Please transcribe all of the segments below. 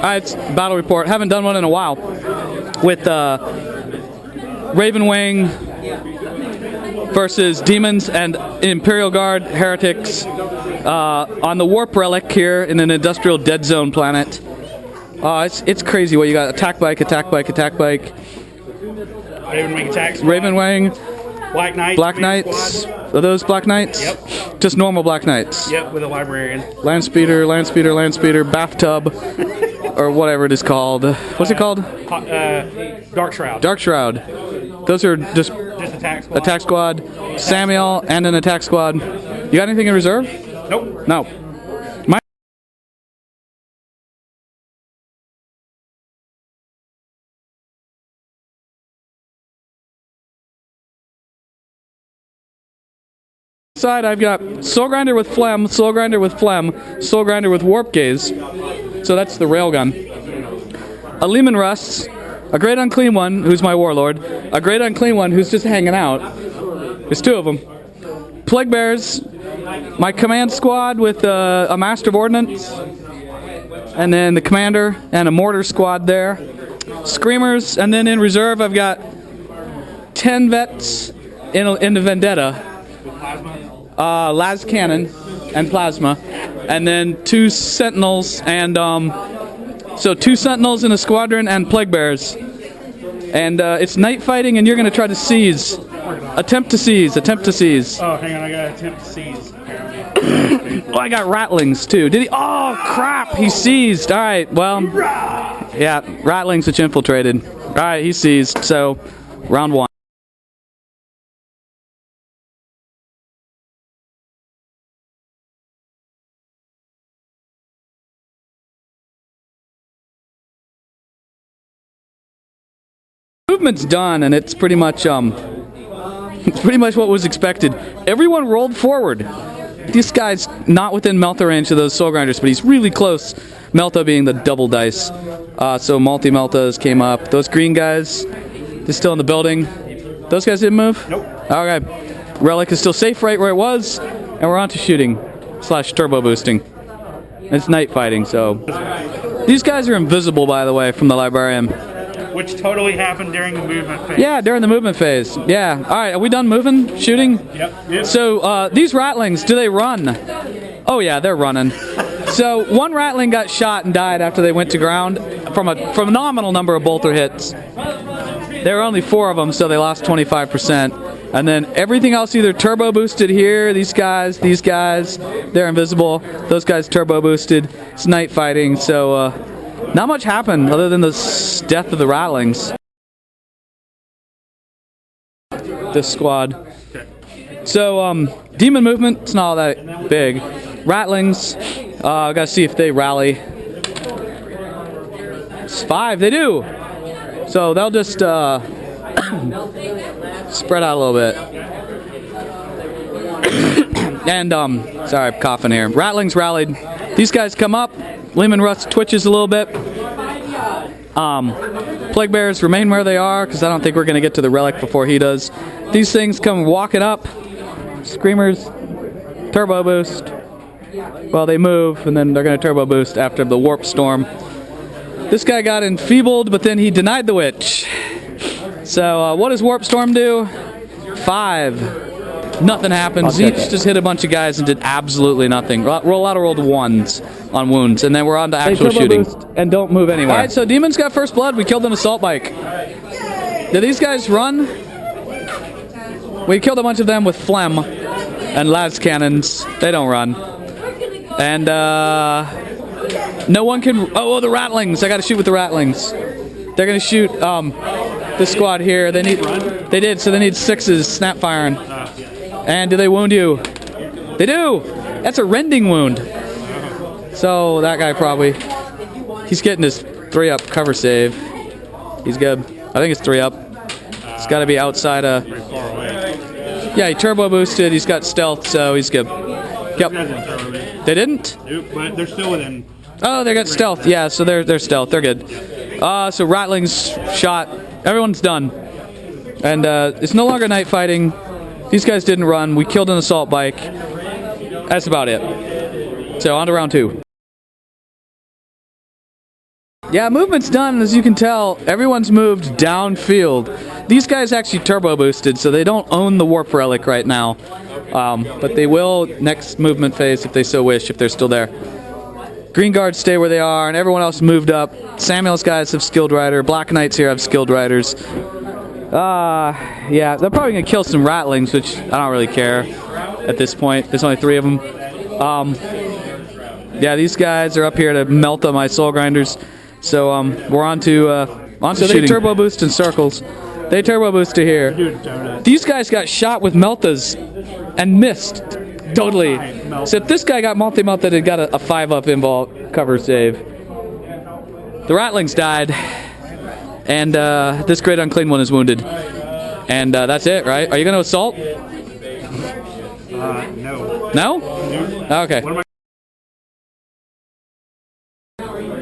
It's battle report. Haven't done one in a while. With Ravenwing versus Daemons and Imperial Guard Heretics on the Warp Relic here in an industrial dead zone planet. It's crazy what you got. Attack bike, attack bike, attack bike. Ravenwing attacks. Ravenwing. Black Knights. Black Knights. Are those Black Knights? Yep. Just normal Black Knights. Yep, with a librarian. Land speeder, land speeder, land speeder, bathtub, or whatever it is called. What's it called? Dark Shroud. Dark Shroud. Those are just attack squad. Attack squad. Samuel and an attack squad. You got anything in reserve? Nope. No. Side I've got Soul Grinder with Phlegm, Soul Grinder with Phlegm, Soul Grinder with Warp Gaze. So that's the railgun. A Lehman Russ, a Great Unclean One, who's my warlord, a Great Unclean One who's just hanging out. There's two of them. Plague Bears, my command squad with a Master of Ordnance, and then the commander and a mortar squad there. Screamers, and then in reserve I've got 10 vets in the Vendetta. Las Cannon and Plasma, and then 2 Sentinels, and so 2 Sentinels in a squadron and Plague Bears. And it's night fighting, and you're going to try to seize. Attempt to seize. Attempt to seize. Oh, hang on, I got to attempt to seize. Oh, I got Rattlings too. Did he? Oh, crap! He seized. All right. Well, yeah, Rattlings which infiltrated. All right, he seized. So, round 1. Movement's done, and it's pretty much what was expected. Everyone rolled forward. This guy's not within Melta range of those Soul Grinders, but he's really close. Melta being the double dice. So multi-Meltas came up. Those green guys, they're still in the building. Those guys didn't move? Nope. Okay. Relic is still safe right where it was, and we're on to shooting / turbo boosting. It's night fighting, so. These guys are invisible, by the way, from the librarian. Which totally happened during the movement phase. Yeah, during the movement phase. Yeah. All right, are we done moving? Shooting? Yep. So these Rattlings, do they run? Oh yeah, they're running. So one Rattling got shot and died after they went to ground from a phenomenal number of bolter hits. There were only 4 of them, so they lost 25%. And then everything else either turbo boosted here. These guys, they're invisible. Those guys turbo boosted. It's night fighting, so not much happened other than the death of the Rattlings. This squad. So, demon movement, it's not all that big. Rattlings, I gotta see if they rally. It's 5, they do! So they'll just spread out a little bit. And, sorry, I'm coughing here. Rattlings rallied. These guys come up. Lehman Russ twitches a little bit. Plague Bears remain where they are, because I don't think we're going to get to the Relic before he does. These things come walking up. Screamers, turbo boost. Well, they move, and then they're going to turbo boost after the Warp Storm. This guy got enfeebled, but then he denied the Witch. So, what does Warp Storm do? 5. Nothing happens. Each just hit a bunch of guys and did absolutely nothing. A lot of rolled 1s on wounds, and then we're on to actual shooting. And don't move anywhere. All right, so Demons got first blood. We killed an assault bike. Did these guys run? We killed a bunch of them with phlegm and las cannons. They don't run. And no one can. Oh, the Rattlings! I got to shoot with the Rattlings. They're gonna shoot this squad here. They did. So they need 6s snap firing. And do they wound you? They do! That's a rending wound. So that guy probably, he's getting his 3-up cover save. He's good. I think it's 3-up. It's got to be outside of. Yeah, he turbo boosted. He's got stealth, so he's good. Yep. They didn't? Nope, but they're still within. Oh, they got stealth. Yeah, so they're stealth. They're good. So Rattlings shot. Everyone's done. And it's no longer night fighting. These guys didn't run. We killed an assault bike. That's about it. So on to round 2. Yeah, movement's done. As you can tell, everyone's moved downfield. These guys actually turbo boosted, so they don't own the Warp Relic right now. But they will next movement phase if they so wish, if they're still there. Green Guards stay where they are, and everyone else moved up. Samuel's guys have Skilled Rider. Black Knights here have Skilled Riders. Yeah, they're probably going to kill some Rattlings, which I don't really care at this point. There's only 3 of them. Yeah, these guys are up here to melt on my Soul Grinders. So we're on to shooting. They turbo boost in circles. They turbo boost to here. These guys got shot with meltas and missed totally. So if this guy got multi-melted, it got a 5-up invol cover save. The Rattlings died, and this great unclean one is wounded. And that's it, right? Are you going to assault? No. No? Okay.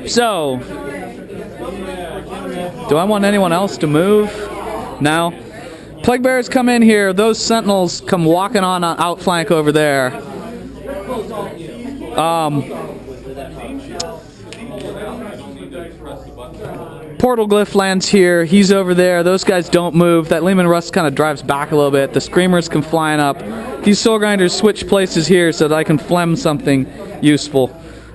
So, do I want anyone else to move? No. Plague Bearers come in here. Those Sentinels come walking on outflank over there. Portal Glyph lands here. He's over there. Those guys don't move. That Lehman Rust kind of drives back a little bit. The Screamers come flying up. These Soul Grinders switch places here so that I can phlegm something useful.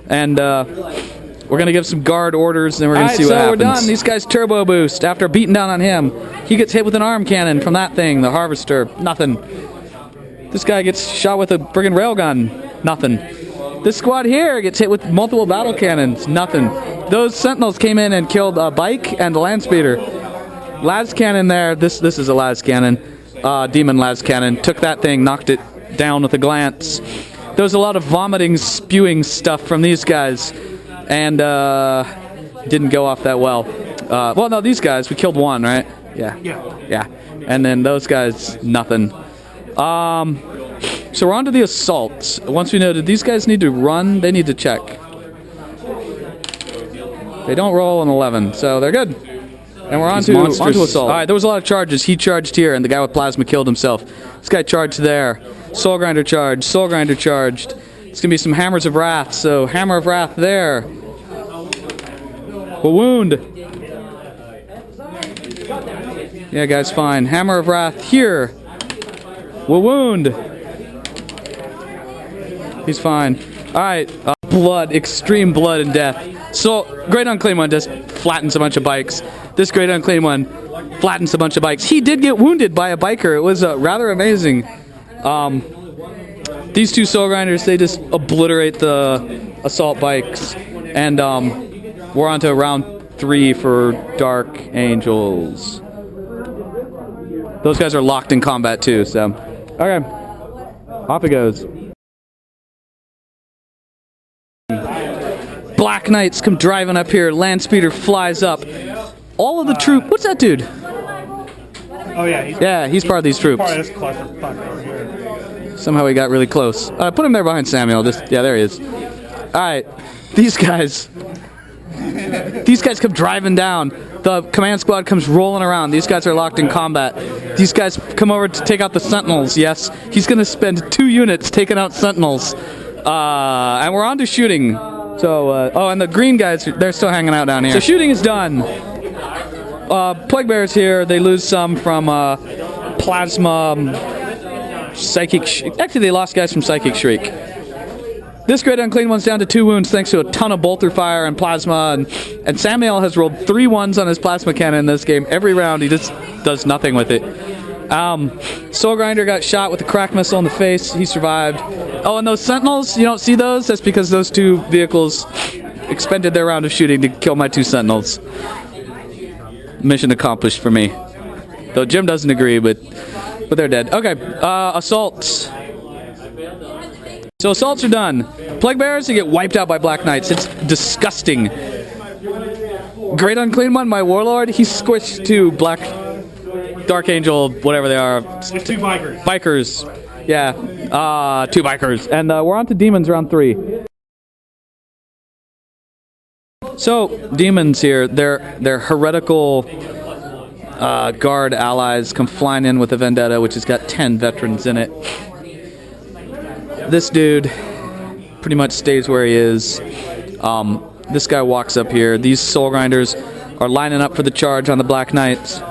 And we're going to give some guard orders, and we're going to see what happens. We're done. These guys turbo boost. After beating down on him, he gets hit with an arm cannon from that thing, the Harvester. Nothing. This guy gets shot with a friggin' railgun. Nothing. This squad here gets hit with multiple battle cannons. Nothing. Those Sentinels came in and killed a bike and a land speeder. Las cannon there. This is a Las cannon. Demon Las cannon. Took that thing, knocked it down with a glance. There was a lot of vomiting, spewing stuff from these guys. And didn't go off that well. Well, no, these guys, we killed one, right? Yeah. And then those guys, nothing. So we're on to the assaults. Once we know, did these guys need to run? They need to check. They don't roll an 11, so they're good. And we're on to assault. All right, there was a lot of charges. He charged here, and the guy with plasma killed himself. This guy charged there. Soul Grinder charged. Soul Grinder charged. It's going to be some Hammers of Wrath, so Hammer of Wrath there. We'll wound. Yeah, guys, fine. Hammer of Wrath here. We'll wound. He's fine. Alright, blood, extreme blood and death. So, Great Unclean One just flattens a bunch of bikes. This Great Unclean One flattens a bunch of bikes. He did get wounded by a biker. It was rather amazing. These 2 Soul Grinders, they just obliterate the assault bikes. And we're on to round 3 for Dark Angels. Those guys are locked in combat too, so. Okay. Off it goes. Black Knights come driving up here. Land Speeder flies up. All of the troop. What's that dude? Oh, yeah. Yeah, he's part of these troops. Part of this clusterfuck over here. Somehow he got really close. Put him there behind Samuel. Yeah, there he is. Alright. These guys come driving down. The command squad comes rolling around. These guys are locked in combat. These guys come over to take out the Sentinels. Yes, he's going to spend 2 units taking out Sentinels. And we're on to shooting. So, oh, and the green guys, they're still hanging out down here. So shooting is done. Plague Bears here. They lose some from Plasma, Psychic... Actually, they lost guys from Psychic Shriek. This Great Unclean One's down to 2 wounds thanks to a ton of bolter fire and plasma, and Samuel has rolled 3 1s on his plasma cannon in this game. Every round he just does nothing with it. Soul Grinder got shot with a crack missile in the face. He survived. Oh, and those Sentinels, you don't see those? That's because those 2 vehicles expended their round of shooting to kill my 2 Sentinels. Mission accomplished for me. Though Jim doesn't agree, but they're dead. Okay, assaults. So assaults are done. Plague Bearers, they get wiped out by Black Knights. It's disgusting. Great Unclean One, my Warlord, he's squished to Black Dark Angel, whatever they are. There's 2 bikers. Bikers. Yeah. 2 bikers. And we're on to Demons round 3. So, Demons here, they're heretical guard allies come flying in with a vendetta, which has got 10 veterans in it. This dude pretty much stays where he is. This guy walks up here. These Soul Grinders are lining up for the charge on the Black Knights.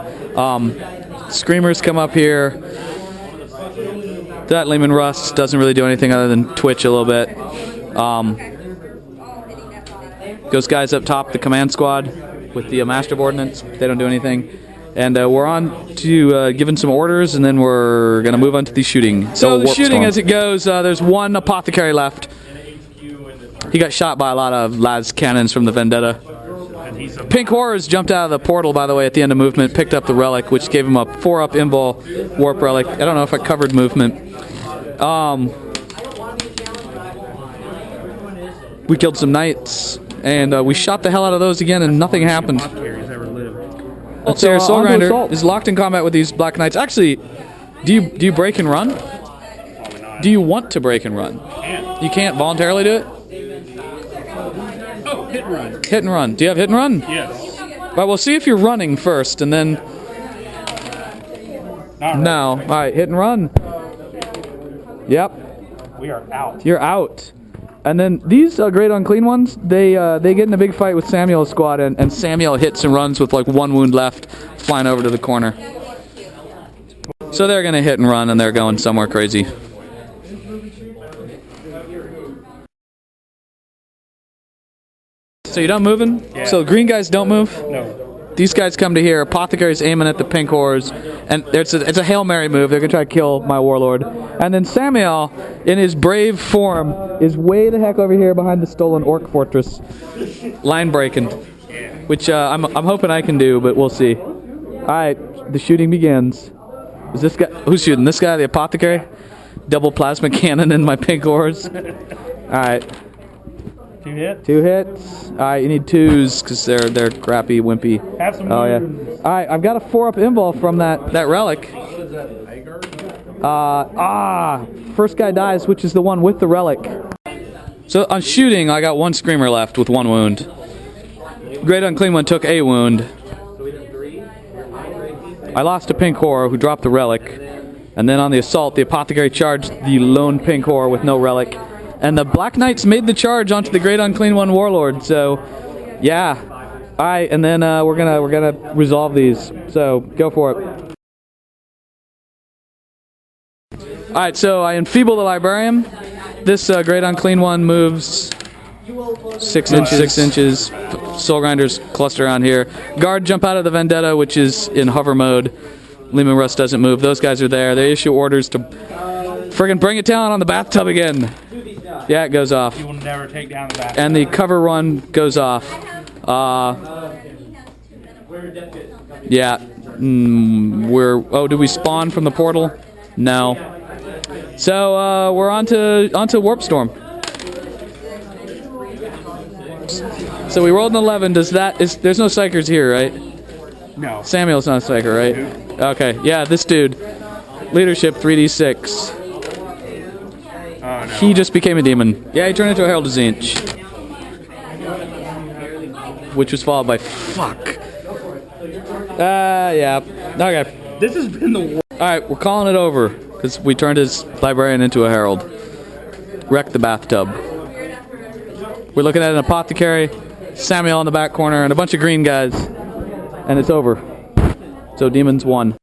Screamers come up here. That Lehman Rust doesn't really do anything other than twitch a little bit. Those guys up top, the command squad with the Master of Ordnance, they don't do anything. And we're on to giving some orders, and then we're going to move on to the shooting. So the shooting as it goes, there's one apothecary left. He got shot by a lot of las cannons from the Vendetta. Pink Horrors jumped out of the portal, by the way, at the end of movement, picked up the relic, which gave him a 4-up invul warp relic. I don't know if I covered movement. We killed some knights, and we shot the hell out of those again, and nothing happened. So Soul Grinder is locked in combat with these Black Knights. Actually, do you break and run? Do you want to break and run? You can't voluntarily do it? Oh, hit and run. Hit and run. Do you have hit and run? Yes. Well, we'll see if you're running first, and then... No. All right, hit and run. Yep. We are out. You're out. And then these Great Unclean Ones, they get in a big fight with Samuel's squad, and Samuel hits and runs with like 1 wound left, flying over to the corner. So they're going to hit and run, and they're going somewhere crazy. So you done moving? Yeah. So the green guys don't move? No. These guys come to here. Apothecary's aiming at the Pink Horrors, and it's a Hail Mary move. They're going to try to kill my Warlord. And then Samuel, in his brave form, is way the heck over here behind the stolen Orc Fortress. Line breaking. Which I'm hoping I can do, but we'll see. Alright, the shooting begins. Is this guy... Who's shooting? This guy, the Apothecary? Double plasma cannon in my Pink Horrors. Alright. 2 hits? 2 hits. Alright, you need 2s because they're crappy, wimpy. Have some yeah. Alright, I've got a 4-up invul from that relic. First guy dies, which is the one with the relic. So on shooting, I got 1 screamer left with 1 wound. Great Unclean One took a wound. I lost a Pink Horror who dropped the relic. And then on the assault, the Apothecary charged the lone Pink Horror with no relic. And the Black Knights made the charge onto the Great Unclean One Warlord. So, yeah. All right, and then we're gonna resolve these. So go for it. All right, so I enfeeble the Librarian. This Great Unclean One moves 6 inches. 6 inches. Soul Grinders cluster around here. Guard jump out of the Vendetta, which is in hover mode. Lehman Rust doesn't move. Those guys are there. They issue orders to friggin' bring it down on the bathtub again. Yeah, it goes off. You will never take down the bathtub. And the cover run goes off. Yeah. Did we spawn from the portal? No. So we're onto Warp Storm. So we rolled an 11. There's no psychers here, right? No. Samuel's not a psyker, right? Okay. Yeah, this dude. Leadership 3d6. Oh, no. He just became a demon. Yeah, he turned into a Herald of Zinch. Which was followed by fuck. Yeah. Okay. This has been the worst. Alright, we're calling it over. Because we turned his Librarian into a Herald. Wrecked the bathtub. We're looking at an Apothecary, Samuel in the back corner, and a bunch of green guys. And it's over. So Demons won.